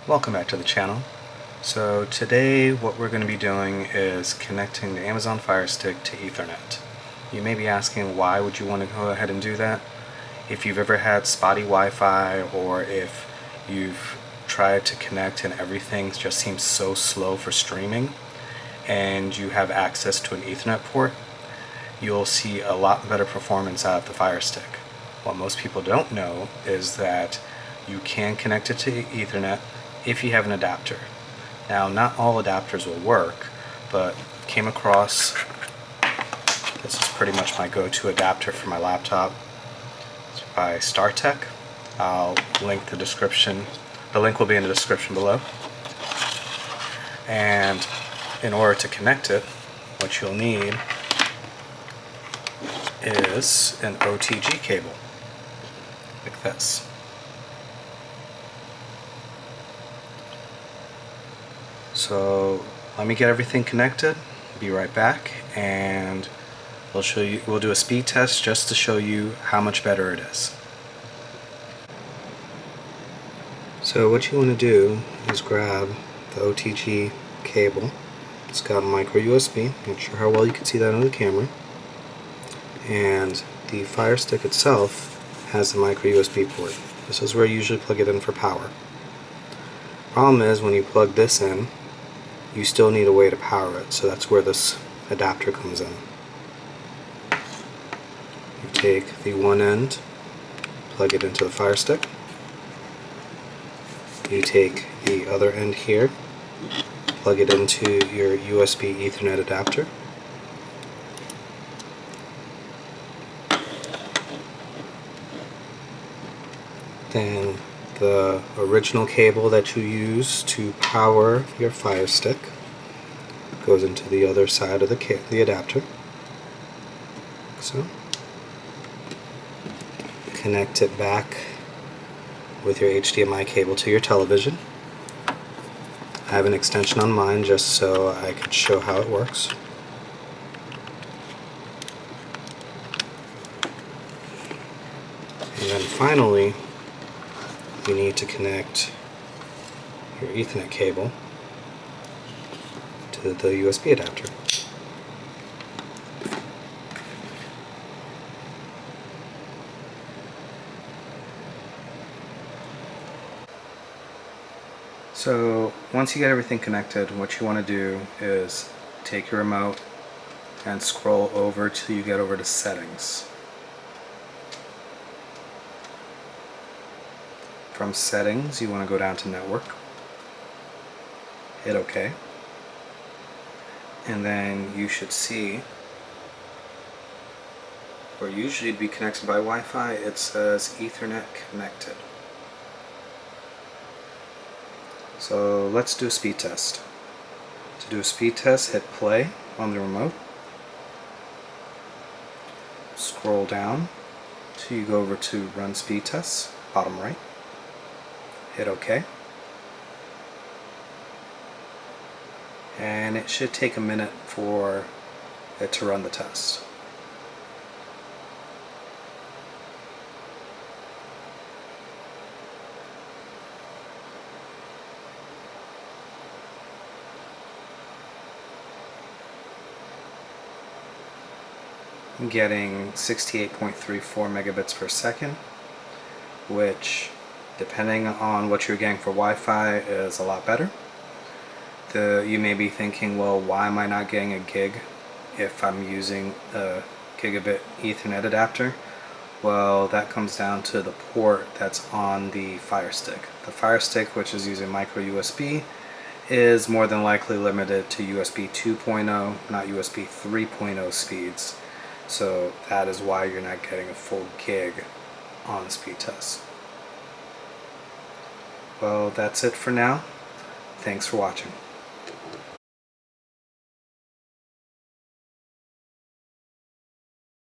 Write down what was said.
Welcome back to the channel. So today what we're going to be doing is connecting the Amazon Firestick to Ethernet. You may be asking, why would you want to go ahead and do that? If you've ever had spotty Wi-Fi, or if you've tried to connect and everything just seems so slow for streaming, and you have access to an Ethernet port, you'll see a lot better performance out of the Firestick. What most people don't know is that you can connect it to Ethernet if you have an adapter. Now, not all adapters will work, but came across, this is pretty much my go-to adapter for my laptop. It's by StarTech. I'll link the description. The link will be in the description below. And in order to connect it, what you'll need is an OTG cable, like this. So let me get everything connected, be right back, and we'll do a speed test just to show you how much better it is. So what you want to do is grab the OTG cable. It's got micro USB, not sure how well you can see that on the camera, and the Firestick itself has the micro USB port. This is where you usually plug it in for power. Problem is, when you plug this in, you still need a way to power it, so that's where this adapter comes in. You take the one end, plug it into the Firestick. You take the other end here, plug it into your USB Ethernet adapter. Then the original cable that you use to power your Firestick goes into the other side of the adapter. So connect it back with your HDMI cable to your television. I have an extension on mine just so I could show how it works. And then finally, you need to connect your Ethernet cable to the USB adapter. So once you get everything connected, what you want to do is take your remote and scroll over till you get over to Settings. From Settings, you want to go down to Network, hit OK, and then you should see where usually it'd be connected by Wi-Fi, it says Ethernet connected. So let's do a speed test. To do a speed test, hit play on the remote, scroll down till you go over to Run Speed Tests, bottom right. Hit OK, and it should take a minute for it to run the test. I'm getting 68.34 megabits per second, which, depending on what you're getting for Wi-Fi, is a lot better. You may be thinking, well, why am I not getting a gig if I'm using a gigabit Ethernet adapter? Well, that comes down to the port that's on the Firestick. The Firestick, which is using micro USB, is more than likely limited to USB 2.0, not USB 3.0 speeds. So that is why you're not getting a full gig on the speed test. Well, that's it for now. Thanks for watching.